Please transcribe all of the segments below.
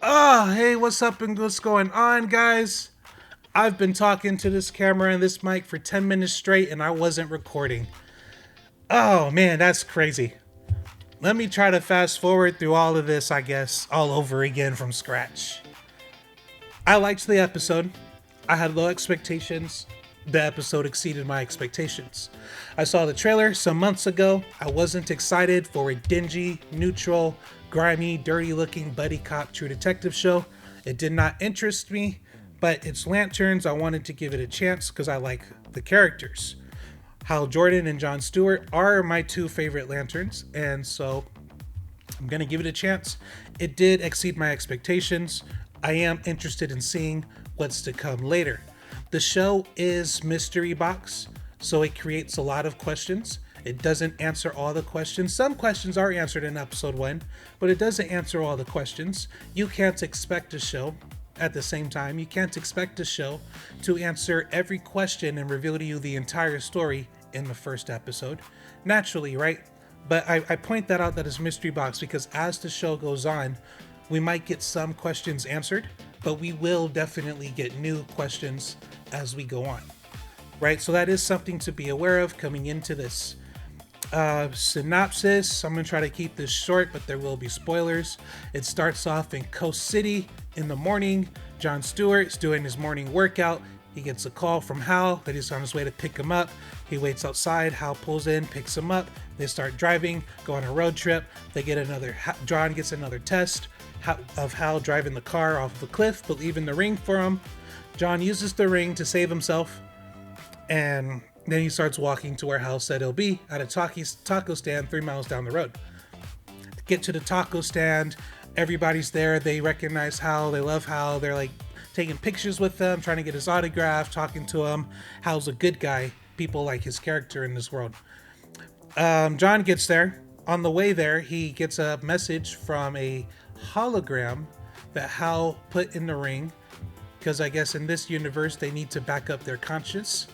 Oh, hey, what's up and what's going on, guys? I've been talking to this camera and this mic for 10 minutes straight and I wasn't recording. Oh, man, that's crazy. Let me try to fast forward through all of this, I guess, all over again from scratch. I liked the episode. I had low expectations. The episode exceeded my expectations. I saw the trailer some months ago. I wasn't excited for a dingy, neutral, grimy, dirty looking buddy cop true detective show. It did not interest me, but it's Lanterns. I wanted to give it a chance because I like the characters. Hal Jordan and Jon Stewart are my two favorite Lanterns, and so I'm going to give it a chance. It did exceed my expectations. I am interested in seeing what's to come later. The show is mystery box, so it creates a lot of questions. It doesn't answer all the questions. Some questions are answered in episode 1, but it doesn't answer all the questions. You can't expect a show at the same time. You can't expect a show to answer every question and reveal to you the entire story in the first episode. Naturally, right? But I point that out that it's mystery box because as the show goes on, we might get some questions answered, but we will definitely get new questions as we go on, right? So that is something to be aware of coming into this synopsis. I'm going to try to keep this short, but there will be spoilers. It starts off in Coast City in the morning. Jon Stewart's doing his morning workout. He gets a call from Hal that he's on his way to pick him up. He waits outside. Hal pulls in, picks him up. They start driving, go on a road trip. They get Jon gets another test of Hal driving the car off of a cliff, but leaving the ring for him. Jon uses the ring to save himself, and then he starts walking to where Hal said he'll be, at a taco stand 3 miles down the road. Get to the taco stand, everybody's there. They recognize Hal, they love Hal. They're like taking pictures with him, trying to get his autograph, talking to him. Hal's a good guy. People like his character in this world. Jon gets there. On the way there, he gets a message from a hologram that Hal put in the ring, because I guess in this universe they need to back up their conscience,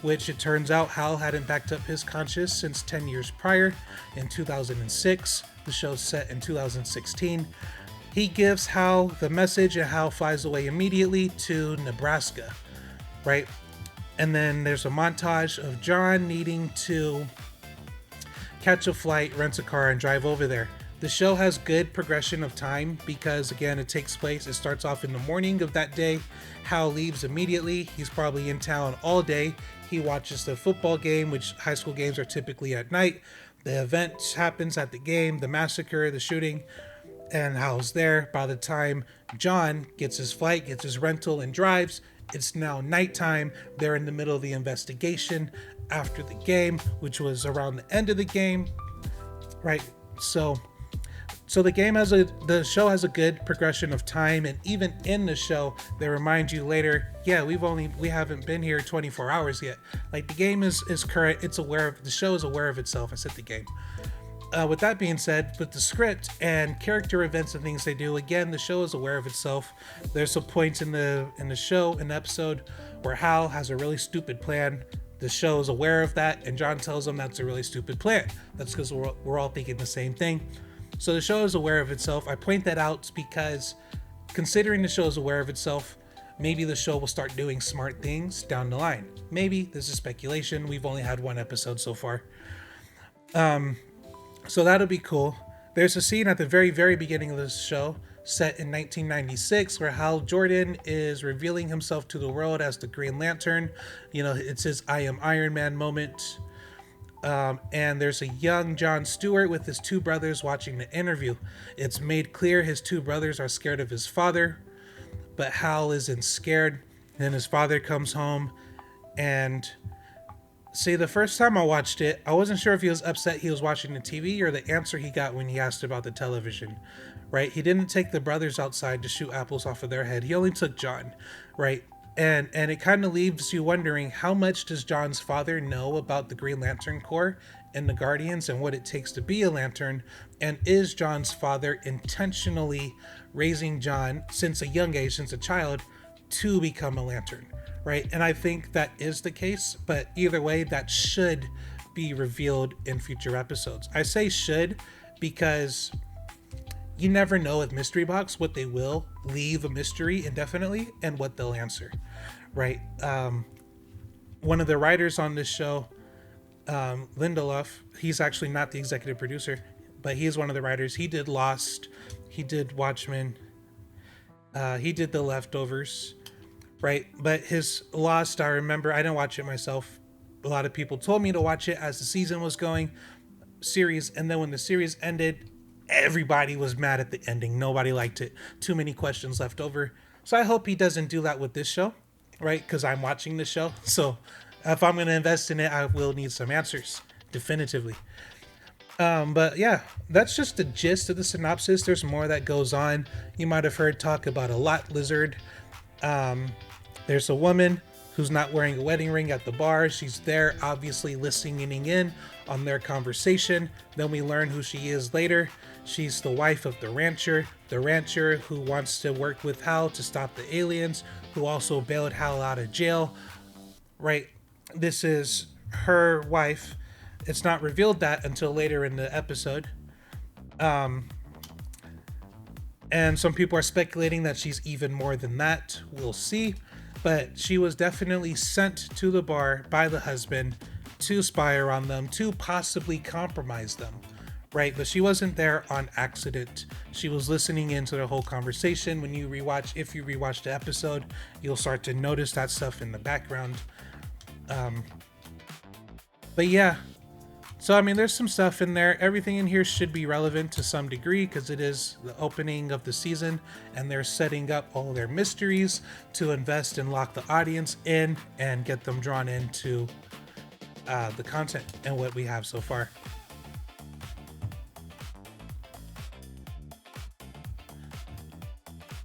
which it turns out Hal hadn't backed up his conscience since 10 years prior in 2006. The show's set in 2016. He gives Hal the message and Hal flies away immediately to Nebraska, right? And then there's a montage of Jon needing to catch a flight, rent a car, and drive over there. The show has good progression of time because, again, it starts off in the morning of that day. Hal leaves immediately. He's probably in town all day. He watches the football game, which high school games are typically at night. The event happens at the game, the massacre, the shooting, and Hal's there. By the time Jon gets his flight, gets his rental, and drives, it's now nighttime. They're in the middle of the investigation after the game, which was around the end of the game, right? So the show has a good progression of time, and even in the show, they remind you later, yeah, we haven't been here 24 hours yet. Like, the game is current. The show is aware of itself. I said the game. With that being said, with the script and character events and things they do, again, the show is aware of itself. There's some points in the episode where Hal has a really stupid plan. The show is aware of that, and Jon tells him that's a really stupid plan. That's because we're all thinking the same thing. So the show is aware of itself. I point that out because, considering the show is aware of itself, maybe the show will start doing smart things down the line. Maybe. This is speculation. We've only had one episode so far. So that'll be cool. There's a scene at the very, very beginning of this show, set in 1996, where Hal Jordan is revealing himself to the world as the Green Lantern. You know, it's his I Am Iron Man moment. And there's a young Jon Stewart with his two brothers watching the interview. It's made clear his two brothers are scared of his father, but Hal isn't scared. Then his father comes home, and see, the first time I watched it, I wasn't sure if he was upset he was watching the TV or the answer he got when he asked about the television, right? He didn't take the brothers outside to shoot apples off of their head. He only took Jon, right? And it kind of leaves you wondering, how much does Jon's father know about the Green Lantern Corps and the Guardians and what it takes to be a Lantern? And is Jon's father intentionally raising Jon since a young age, since a child, to become a Lantern, right? And I think that is the case, but either way, that should be revealed in future episodes. I say should because you never know with Mystery Box what they will leave a mystery indefinitely and what they'll answer, right? One of the writers on this show, Lindelof, he's actually not the executive producer, but he is one of the writers. He did Lost, he did Watchmen, he did The Leftovers, right? But his Lost, I remember, I didn't watch it myself. A lot of people told me to watch it as the season was going, series, and then when the series ended, everybody was mad at the ending. Nobody liked it. Too many questions left over. So I hope he doesn't do that with this show, right? Because I'm watching the show. So if I'm going to invest in it, I will need some answers, definitively. But yeah, that's just the gist of the synopsis. There's more that goes on. You might have heard talk about a lot lizard. There's a woman who's not wearing a wedding ring at the bar. She's there, obviously listening in on their conversation. Then we learn who she is later. She's the wife of the rancher who wants to work with Hal to stop the aliens, who also bailed Hal out of jail, right? This is her wife. It's not revealed that until later in the episode. And some people are speculating that she's even more than that. We'll see. But she was definitely sent to the bar by the husband to spy on them, to possibly compromise them, right? But she wasn't there on accident. She was listening into the whole conversation. When you rewatch, if you rewatch the episode, you'll start to notice that stuff in the background. But yeah, so I mean, there's some stuff in there. Everything in here should be relevant to some degree because it is the opening of the season and they're setting up all their mysteries to invest and lock the audience in and get them drawn into the content and what we have so far.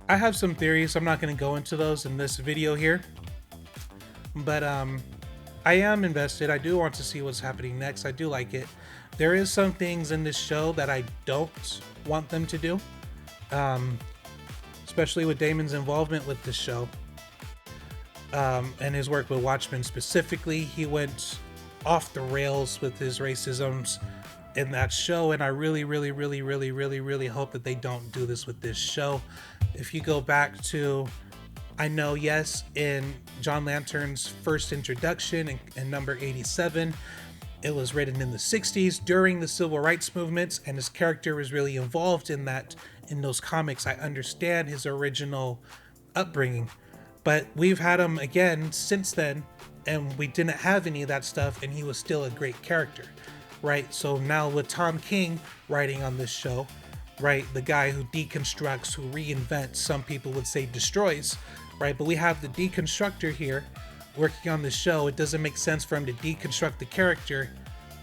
I have some theories. I'm not going to go into those in this video here, but I am invested. I do want to see what's happening next. I do like it. There is some things in this show that I don't want them to do, especially with Damon's involvement with this show and his work with Watchmen specifically. He went off the rails with his racisms in that show, and I really hope that they don't do this with this show. If you go back to, I know, yes, in John Lantern's first introduction in number 87, it was written in the 60s during the civil rights movements, and his character was really involved in that, in those comics. I understand his original upbringing, but we've had him again since then, and we didn't have any of that stuff, and he was still a great character, right? So now with Tom King writing on this show, right, the guy who deconstructs, who reinvents, some people would say destroys, right? But we have the deconstructor here working on the show. It doesn't make sense for him to deconstruct the character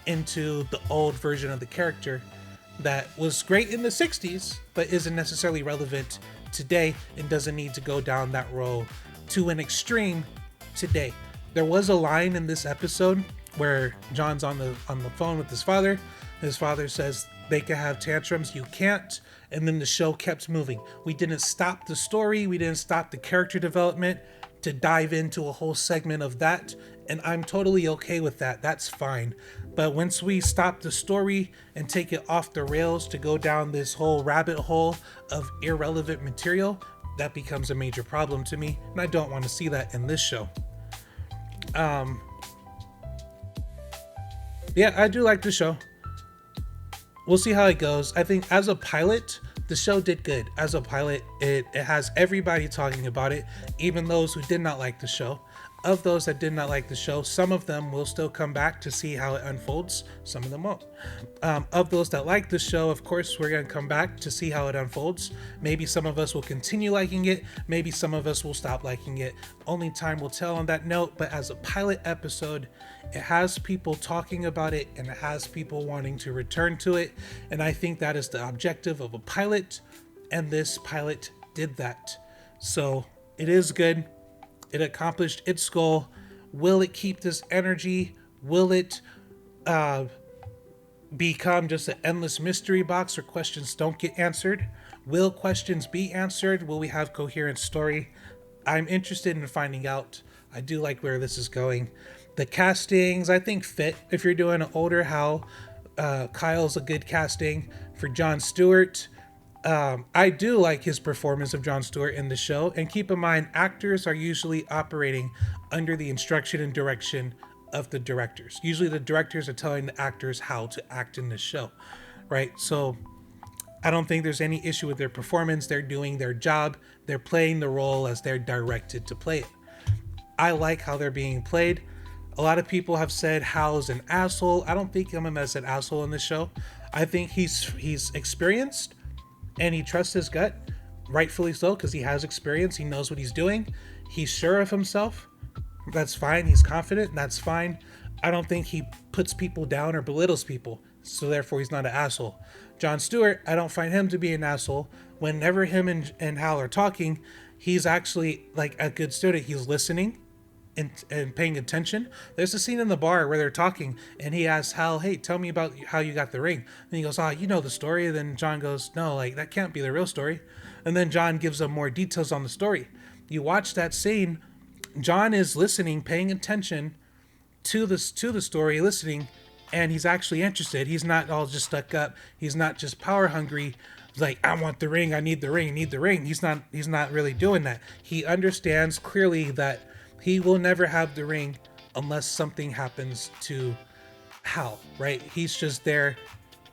into the old version of the character that was great in the 60s, but isn't necessarily relevant today and doesn't need to go down that road to an extreme today. There was a line in this episode where John's on the phone with his father. His father says they can have tantrums, you can't. And then the show kept moving. We didn't stop the story. We didn't stop the character development to dive into a whole segment of that. And I'm totally okay with that. That's fine. But once we stop the story and take it off the rails to go down this whole rabbit hole of irrelevant material, that becomes a major problem to me. And I don't want to see that in this show. Yeah, I do like the show. We'll see how it goes. I think as a pilot, the show did good. As a pilot, it has everybody talking about it, even those who did not like the show. Of those that did not like the show, some of them will still come back to see how it unfolds. Some of them won't. Of those that like the show, of course, we're going to come back to see how it unfolds. Maybe some of us will continue liking it. Maybe some of us will stop liking it. Only time will tell on that note. But as a pilot episode, it has people talking about it and it has people wanting to return to it. And I think that is the objective of a pilot. And this pilot did that. So it is good. It accomplished its goal. Will it keep this energy? Will it become just an endless mystery box where questions don't get answered? Will questions be answered? Will we have coherent story? I'm interested in finding out. I do like where this is going. The castings, I think, fit. If you're doing an older Hal, Kyle's a good casting. For Jon Stewart, I do like his performance of Jon Stewart in the show, and keep in mind, actors are usually operating under the instruction and direction of the directors. Usually, the directors are telling the actors how to act in the show, right? So, I don't think there's any issue with their performance. They're doing their job. They're playing the role as they're directed to play it. I like how they're being played. A lot of people have said Hal's an asshole. I don't think of him as an asshole in this show. I think he's experienced and he trusts his gut, rightfully so, because he has experience. He knows what he's doing. He's sure of himself. That's fine. He's confident. That's fine. I don't think he puts people down or belittles people, so therefore he's not an asshole. Jon Stewart, I don't find him to be an asshole. Whenever him and Hal are talking, he's actually like a good student. He's listening and paying attention. There's a scene in the bar where they're talking and he asks Hal, hey, tell me about how you got the ring. And he goes, you know the story. And then John goes, no, like that can't be the real story. And then John gives him more details on the story. You watch that scene, John is listening, paying attention to the story, listening, and he's actually interested. He's not all just stuck up. He's not just power hungry, like I want the ring, I need the ring, need the ring. He's not really doing that. He understands clearly that he will never have the ring unless something happens to Hal, right? He's just there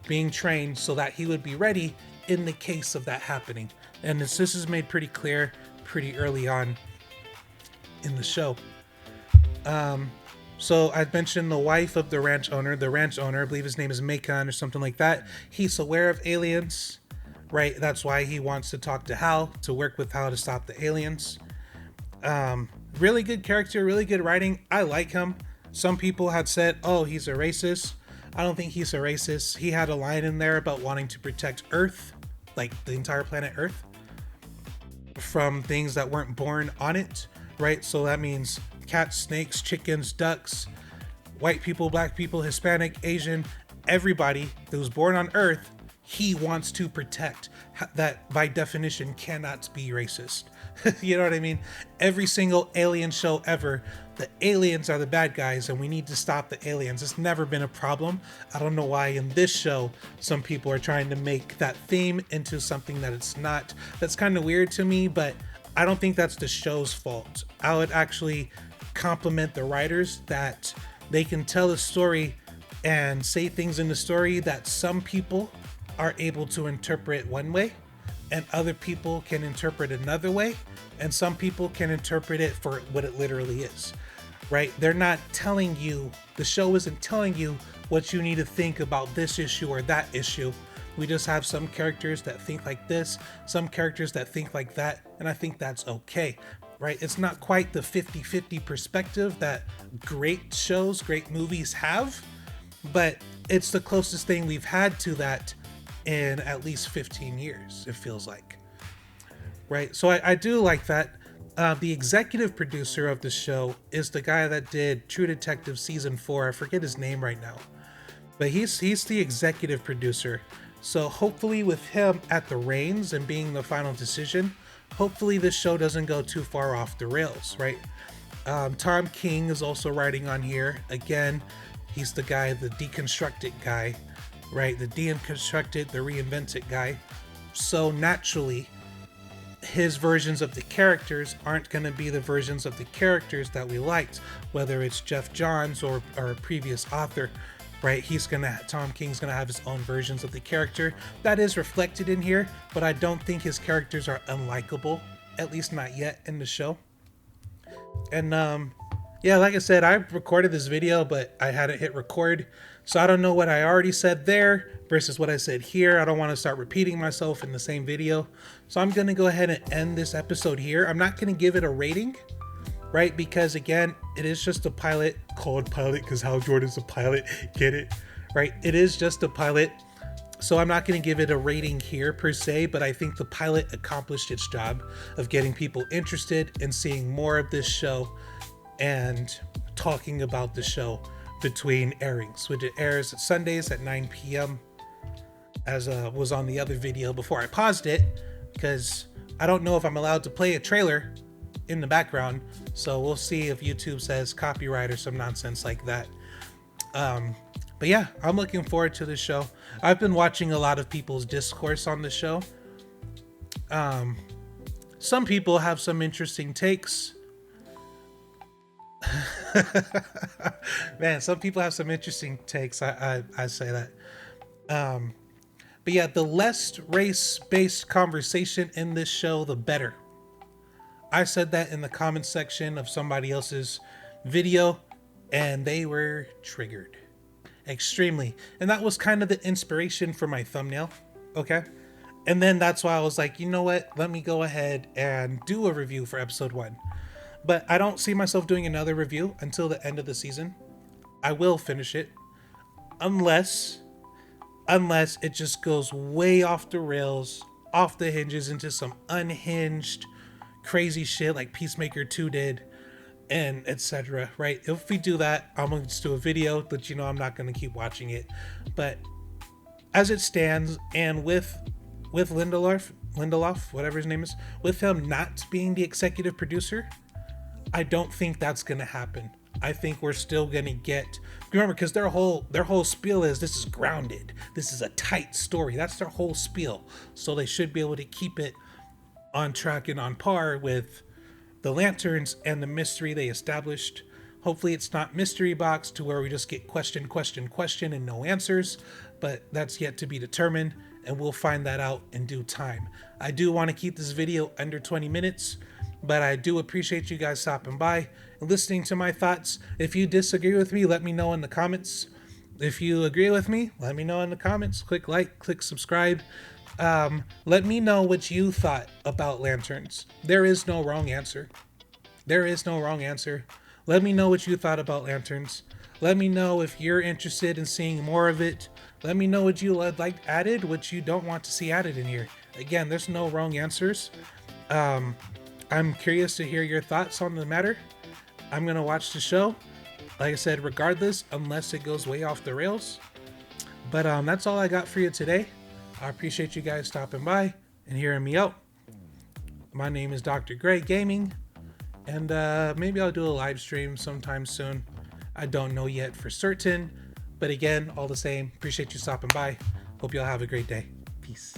being trained so that he would be ready in the case of that happening. And this is made pretty clear pretty early on in the show. So I mentioned the wife of the ranch owner, I believe his name is Macon or something like that. He's aware of aliens, right? That's why he wants to talk to Hal, to work with Hal to stop the aliens. Really good character, really good writing. I like him. Some people had said, oh, he's a racist. I don't think he's a racist. He had a line in there about wanting to protect Earth, like the entire planet Earth, from things that weren't born on it, right? So that means cats, snakes, chickens, ducks, white people, black people, Hispanic, Asian, everybody that was born on Earth, he wants to protect. That by definition cannot be racist. You know what I mean? Every single alien show ever, the aliens are the bad guys and we need to stop the aliens. It's never been a problem. I don't know why in this show some people are trying to make that theme into something that it's not. That's kind of weird to me, but I don't think that's the show's fault. I would actually compliment the writers that they can tell a story and say things in the story that some people are able to interpret one way and other people can interpret another way, and some people can interpret it for what it literally is, right? They're not telling you, the show isn't telling you what you need to think about this issue or that issue. We just have some characters that think like this, some characters that think like that, and I think that's okay, right? It's not quite the 50-50 perspective that great shows, great movies have, but it's the closest thing we've had to that in at least 15 years, it feels like, right? So I do like that. The executive producer of the show is the guy that did True Detective season 4. I forget his name right now, but he's the executive producer. So hopefully with him at the reins and being the final decision, hopefully this show doesn't go too far off the rails, right? Tom King is also writing on here. Again, he's the guy, the deconstructed guy, right? The deconstructed, the reinvented guy. So naturally, his versions of the characters aren't going to be the versions of the characters that we liked, whether it's Jeff Johns or a previous author, right? Tom King's gonna have his own versions of the character. That is reflected in here, but I don't think his characters are unlikable, at least not yet in the show. And yeah, like I said, I recorded this video, but I hadn't hit record, so I don't know what I already said there versus what I said here. I don't want to start repeating myself in the same video, so I'm gonna go ahead and end this episode here. I'm not gonna give it a rating, right? Because again, it is just a pilot, called pilot because Hal Jordan's a pilot, get it? Right? It is just a pilot. So I'm not going to give it a rating here per se, but I think the pilot accomplished its job of getting people interested in seeing more of this show and talking about the show between airings, which it airs at Sundays at 9 p.m. as was on the other video before I paused it, because I don't know if I'm allowed to play a trailer in the background, so we'll see if YouTube says copyright or some nonsense like that. But yeah, I'm looking forward to the show. I've been watching a lot of people's discourse on the show, Some people have some interesting takes. Man, some people have some interesting takes. I say that. But yeah, the less race-based conversation in this show, the better. I said that in the comment section of somebody else's video, and they were triggered extremely. And that was kind of the inspiration for my thumbnail. Okay. And then that's why I was like, you know what? Let me go ahead and do a review for episode 1. But I don't see myself doing another review until the end of the season. I will finish it. Unless it just goes way off the rails, off the hinges into some unhinged crazy shit like Peacemaker 2 did, and etc. Right? If we do that, I'm going to just do a video that I'm not going to keep watching it. But as it stands, and with Lindelof, whatever his name is, with him not being the executive producer, I don't think that's going to happen. I think we're still going to get, remember, because their whole spiel is this is grounded. This is a tight story. That's their whole spiel. So they should be able to keep it on track and on par with the Lanterns and the mystery they established. Hopefully it's not mystery box to where we just get question and no answers, but that's yet to be determined, and we'll find that out in due time. I do want to keep this video under 20 minutes, but I do appreciate you guys stopping by and listening to my thoughts. If you disagree with me, let me know in the comments. If you agree with me, let me know in the comments. Click like, click subscribe. Let me know what you thought about Lanterns. There is no wrong answer. There is no wrong answer. Let me know what you thought about Lanterns. Let me know if you're interested in seeing more of it. Let me know what you like added, what you don't want to see added in here. Again, there's no wrong answers. I'm curious to hear your thoughts on the matter. I'm going to watch the show, like I said, regardless, unless it goes way off the rails. But that's all I got for you today. I appreciate you guys stopping by and hearing me out. My name is Dr. GReyy Gaming, and maybe I'll do a live stream sometime soon. I don't know yet for certain, but again, all the same, appreciate you stopping by. Hope y'all have a great day. Peace.